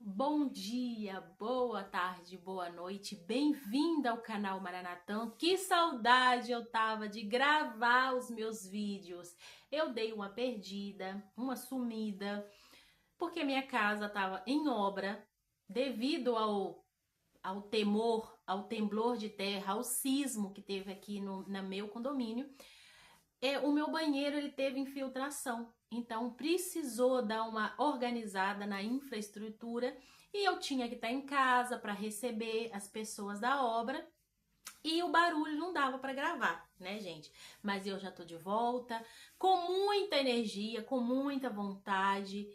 Bom dia, boa tarde, boa noite, bem-vinda ao canal Maranatã. Que saudade eu tava de gravar os meus vídeos. Eu dei uma perdida, uma sumida, porque minha casa tava em obra devido ao temor, ao temblor de terra, ao sismo que teve aqui no meu condomínio. O meu banheiro ele teve infiltração, então precisou dar uma organizada na infraestrutura e eu tinha que estar em casa para receber as pessoas da obra e o barulho não dava para gravar, né, gente? Mas eu já tô de volta, com muita energia, com muita vontade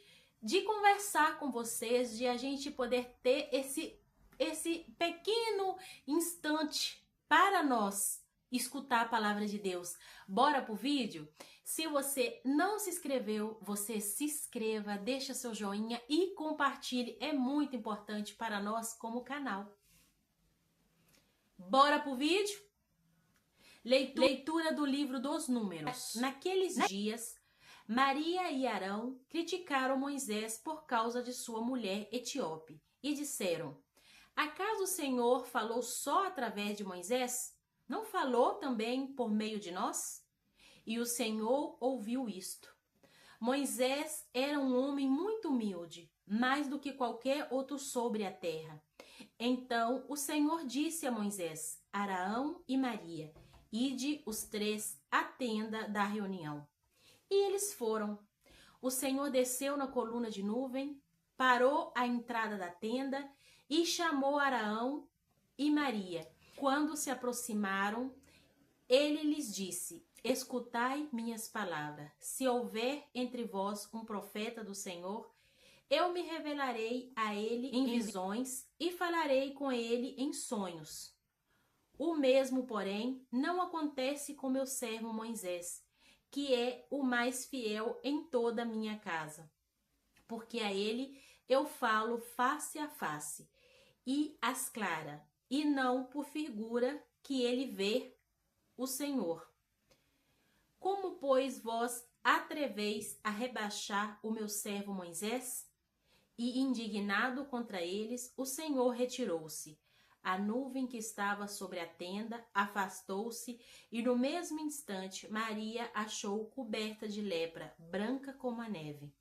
de conversar com vocês, de a gente poder ter esse pequeno instante para nós escutar a palavra de Deus. Bora pro vídeo? Se você não se inscreveu, você se inscreva, deixa seu joinha e compartilhe. É muito importante para nós como canal. Bora pro vídeo? Leitura do livro dos Números. Naqueles dias, Maria e Arão criticaram Moisés por causa de sua mulher etíope e disseram: acaso o Senhor falou só através de Moisés? Não falou também por meio de nós? E o Senhor ouviu isto. Moisés era um homem muito humilde, mais do que qualquer outro sobre a terra. Então o Senhor disse a Moisés, Arão e Maria: ide os três à tenda da reunião. E eles foram. O Senhor desceu na coluna de nuvem, parou à entrada da tenda e chamou Arão e Maria. Quando se aproximaram, ele lhes disse: escutai minhas palavras. Se houver entre vós um profeta do Senhor, eu me revelarei a ele em visões e falarei com ele em sonhos. O mesmo, porém, não acontece com meu servo Moisés, que é o mais fiel em toda a minha casa. Porque a ele eu falo face a face e às claras, e não por figura que ele vê o Senhor. Como, pois, vós atreveis a rebaixar o meu servo Moisés? E, indignado contra eles, o Senhor retirou-se. A nuvem que estava sobre a tenda afastou-se, e no mesmo instante Maria achou coberta de lepra, branca como a neve.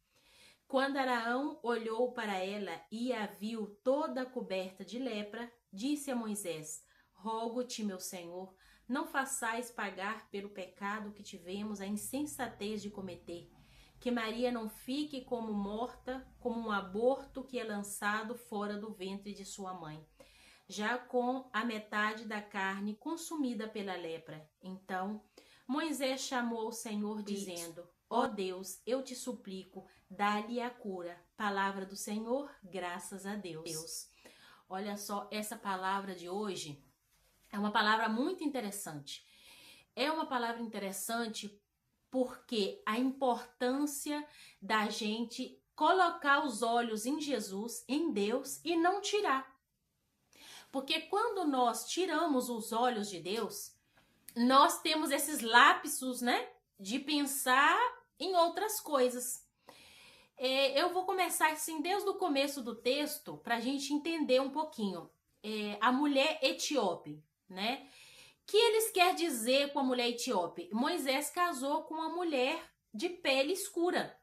Quando Arão olhou para ela e a viu toda coberta de lepra, disse a Moisés: rogo-te, meu senhor, não façais pagar pelo pecado que tivemos a insensatez de cometer. Que Maria não fique como morta, como um aborto que é lançado fora do ventre de sua mãe, já com a metade da carne consumida pela lepra. Então Moisés chamou ao Senhor, dizendo: ó Deus, eu te suplico, dá-lhe a cura. Palavra do Senhor, graças a Deus. Olha só, essa palavra de hoje é uma palavra muito interessante. É uma palavra interessante porque a importância da gente colocar os olhos em Jesus, em Deus, e não tirar. Porque quando nós tiramos os olhos de Deus, nós temos esses lapsos, né, de pensar em outras coisas. Eu vou começar assim desde o começo do texto para a gente entender um pouquinho. A mulher etíope, né? O que eles querem dizer com a mulher etíope? Moisés casou com uma mulher de pele escura,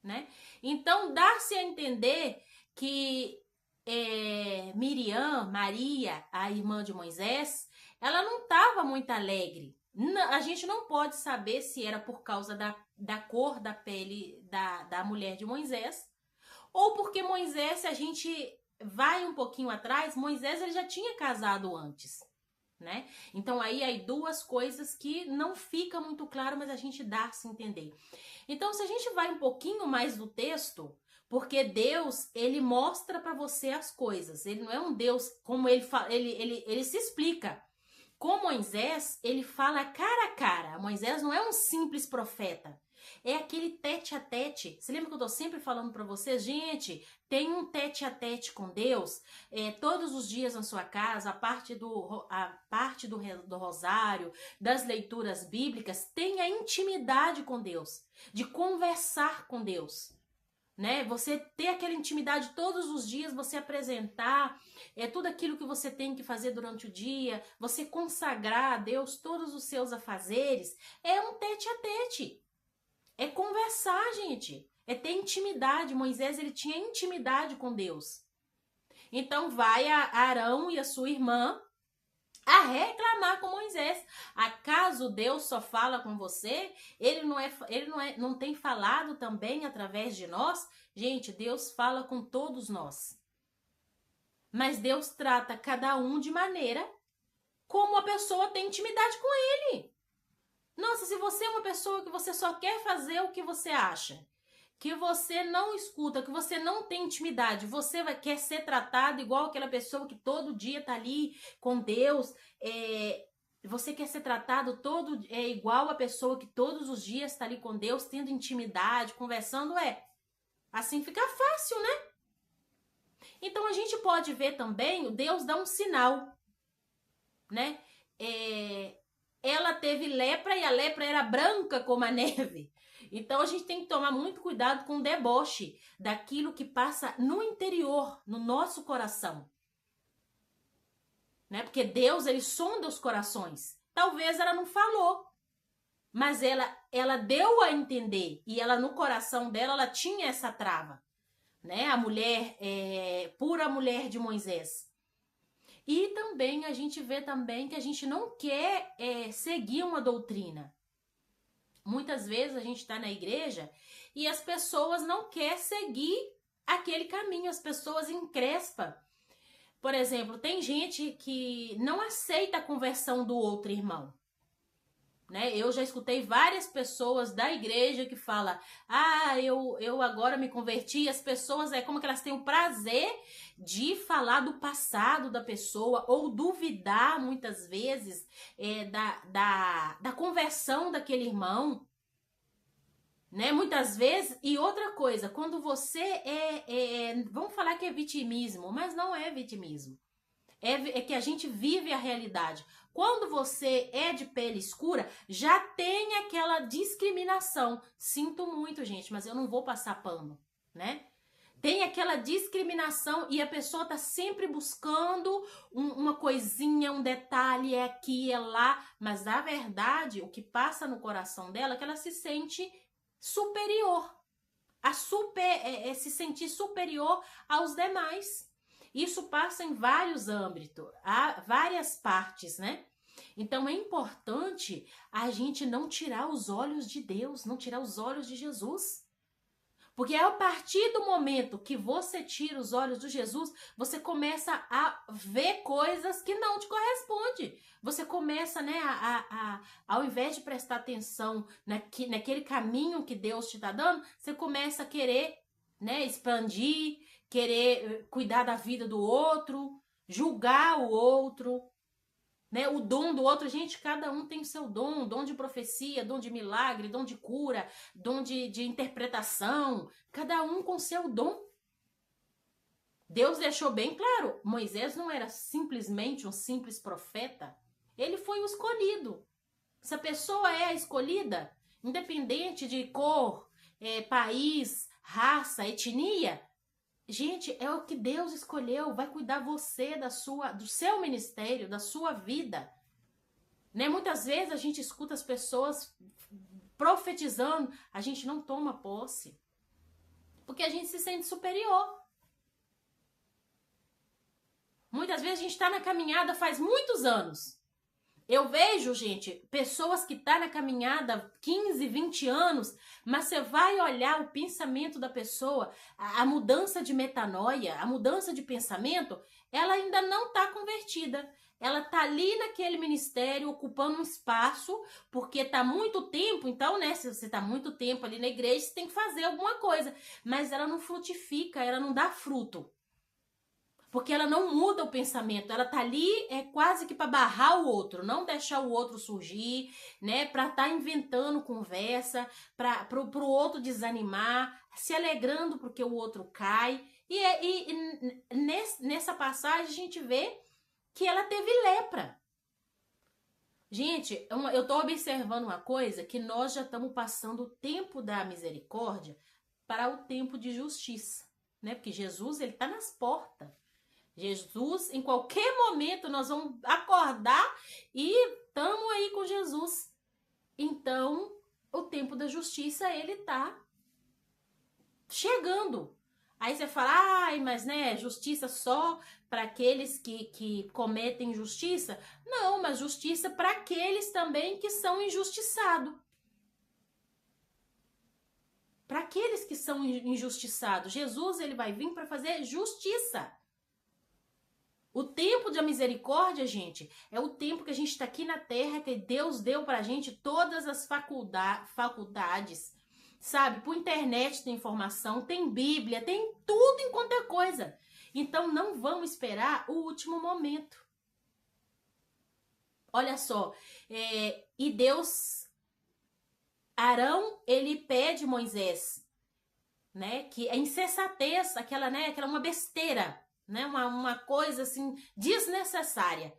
né? Então dá-se a entender que Miriam, Maria, a irmã de Moisés, ela não estava muito alegre. A gente não pode saber se era por causa da cor da pele da mulher de Moisés, ou porque Moisés, se a gente vai um pouquinho atrás, Moisés ele já tinha casado antes, né? Então aí duas coisas que não fica muito claro, mas a gente dá a se entender. Então se a gente vai um pouquinho mais do texto, porque Deus, ele mostra para você as coisas. Ele não é um Deus como ele se explica. Com Moisés, ele fala cara a cara. Moisés não é um simples profeta. É aquele tete a tete. Você lembra que eu tô sempre falando para vocês? Gente, tem um tete a tete com Deus todos os dias na sua casa, a parte do rosário, das leituras bíblicas, tenha intimidade com Deus, de conversar com Deus. né? Você ter aquela intimidade todos os dias, você apresentar tudo aquilo que você tem que fazer durante o dia, você consagrar a Deus todos os seus afazeres, é um tete a tete. É conversar, gente. É ter intimidade. Moisés, ele tinha intimidade com Deus. Então vai a Arão e a sua irmã a reclamar com Moisés. Acaso Deus só fala com você? Não tem falado também através de nós? Gente, Deus fala com todos nós. Mas Deus trata cada um de maneira como a pessoa tem intimidade com ele. Nossa, se você é uma pessoa que você só quer fazer o que você acha, que você não escuta, que você não tem intimidade, quer ser tratado igual aquela pessoa que todo dia tá ali com Deus, você quer ser tratado igual a pessoa que todos os dias está ali com Deus, tendo intimidade, conversando, assim fica fácil, né? Então a gente pode ver também, Deus dá um sinal, né? Ela teve lepra e a lepra era branca como a neve. Então a gente tem que tomar muito cuidado com o deboche daquilo que passa no interior, no nosso coração. Né? Porque Deus, ele sonda os corações. Talvez ela não falou, mas ela deu a entender. E ela, no coração dela, ela tinha essa trava. Né? A mulher, pura mulher de Moisés. E também a gente vê também que a gente não quer seguir uma doutrina. Muitas vezes a gente está na igreja e as pessoas não querem seguir aquele caminho, as pessoas encrespam. Por exemplo, tem gente que não aceita a conversão do outro irmão. Né? Eu já escutei várias pessoas da igreja que falam: eu agora me converti, e as pessoas como que elas têm o prazer de falar do passado da pessoa ou duvidar muitas vezes da conversão daquele irmão. Né? Muitas vezes, e outra coisa, quando você vamos falar que é vitimismo, mas não é vitimismo. É que a gente vive a realidade. Quando você é de pele escura, já tem aquela discriminação. Sinto muito, gente, mas eu não vou passar pano, né? Tem aquela discriminação e a pessoa tá sempre buscando uma coisinha, um detalhe, é aqui, é lá. Mas, na verdade, o que passa no coração dela é que ela se sente superior. Se sentir superior aos demais. Isso passa em vários âmbitos, há várias partes, né? Então é importante a gente não tirar os olhos de Deus, não tirar os olhos de Jesus. Porque a partir do momento que você tira os olhos de Jesus, você começa a ver coisas que não te correspondem. Você começa, né, ao invés de prestar atenção naquele caminho que Deus te está dando, você começa a querer, né, expandir, querer cuidar da vida do outro, julgar o outro, né? O dom do outro. Gente, cada um tem o seu dom de profecia, dom de milagre, dom de cura, dom de interpretação, cada um com seu dom. Deus deixou bem claro, Moisés não era simplesmente um simples profeta, ele foi o escolhido. Se a pessoa é a escolhida, independente de cor, país, raça, etnia, gente, é o que Deus escolheu, vai cuidar você do seu ministério, da sua vida. Né? Muitas vezes a gente escuta as pessoas profetizando, a gente não toma posse, porque a gente se sente superior. Muitas vezes a gente está na caminhada faz muitos anos. Eu vejo, gente, pessoas que estão na caminhada 15, 20 anos, mas você vai olhar o pensamento da pessoa, a mudança de metanoia, a mudança de pensamento, ela ainda não está convertida. Ela está ali naquele ministério, ocupando um espaço, porque está muito tempo, então, né, se você está muito tempo ali na igreja, você tem que fazer alguma coisa. Mas ela não frutifica, ela não dá fruto. Porque ela não muda o pensamento, ela tá ali quase que para barrar o outro, não deixar o outro surgir, né? Para estar inventando conversa, para o outro desanimar, se alegrando porque o outro cai. E nessa passagem a gente vê que ela teve lepra. Gente, eu tô observando uma coisa, que nós já estamos passando o tempo da misericórdia para o tempo de justiça, né? Porque Jesus, ele está nas portas. Jesus, em qualquer momento, nós vamos acordar e estamos aí com Jesus. Então, o tempo da justiça, ele tá chegando. Aí você fala, ai, mas né, justiça só para aqueles que cometem injustiça? Não, mas justiça para aqueles também que são injustiçados. Para aqueles que são injustiçados. Jesus, ele vai vir para fazer justiça. O tempo da misericórdia, gente, é o tempo que a gente está aqui na terra, que Deus deu pra gente todas as faculdades, sabe? Por internet tem informação, tem Bíblia, tem tudo enquanto é coisa. Então não vamos esperar o último momento. Olha só, e Deus, Arão, ele pede Moisés, né? Que a insensatez, aquela uma besteira, né? Uma coisa assim desnecessária,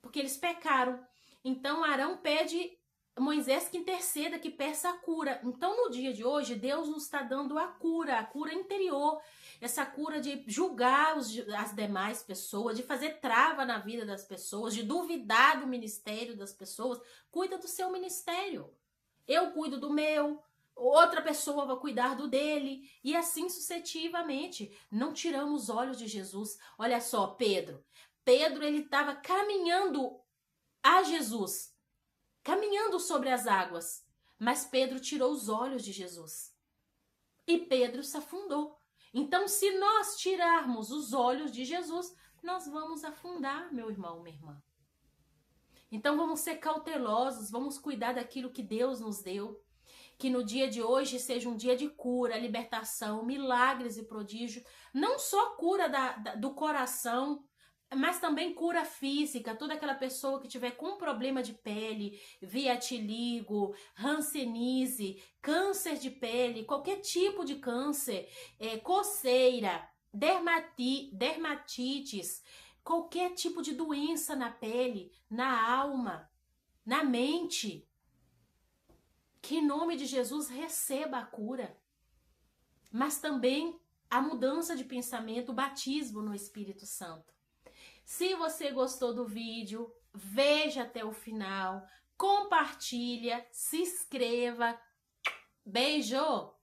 porque eles pecaram. Então Arão pede Moisés que interceda, que peça a cura. Então no dia de hoje Deus nos está dando a cura interior, essa cura de julgar as demais pessoas, de fazer trava na vida das pessoas, de duvidar do ministério das pessoas. Cuida do seu ministério, eu cuido do meu, outra pessoa vai cuidar do dele, e assim sucessivamente. Não tiramos os olhos de Jesus. Olha só, Pedro, ele estava caminhando a Jesus, caminhando sobre as águas, mas Pedro tirou os olhos de Jesus e Pedro se afundou. Então, se nós tirarmos os olhos de Jesus, nós vamos afundar, meu irmão, minha irmã. Então, vamos ser cautelosos, vamos cuidar daquilo que Deus nos deu. Que no dia de hoje seja um dia de cura, libertação, milagres e prodígios. Não só cura do coração, mas também cura física. Toda aquela pessoa que tiver com problema de pele, vitiligo, hanseníase, câncer de pele, qualquer tipo de câncer, coceira, dermatites, qualquer tipo de doença na pele, na alma, na mente, que em nome de Jesus receba a cura, mas também a mudança de pensamento, o batismo no Espírito Santo. Se você gostou do vídeo, veja até o final, compartilha, se inscreva. Beijo!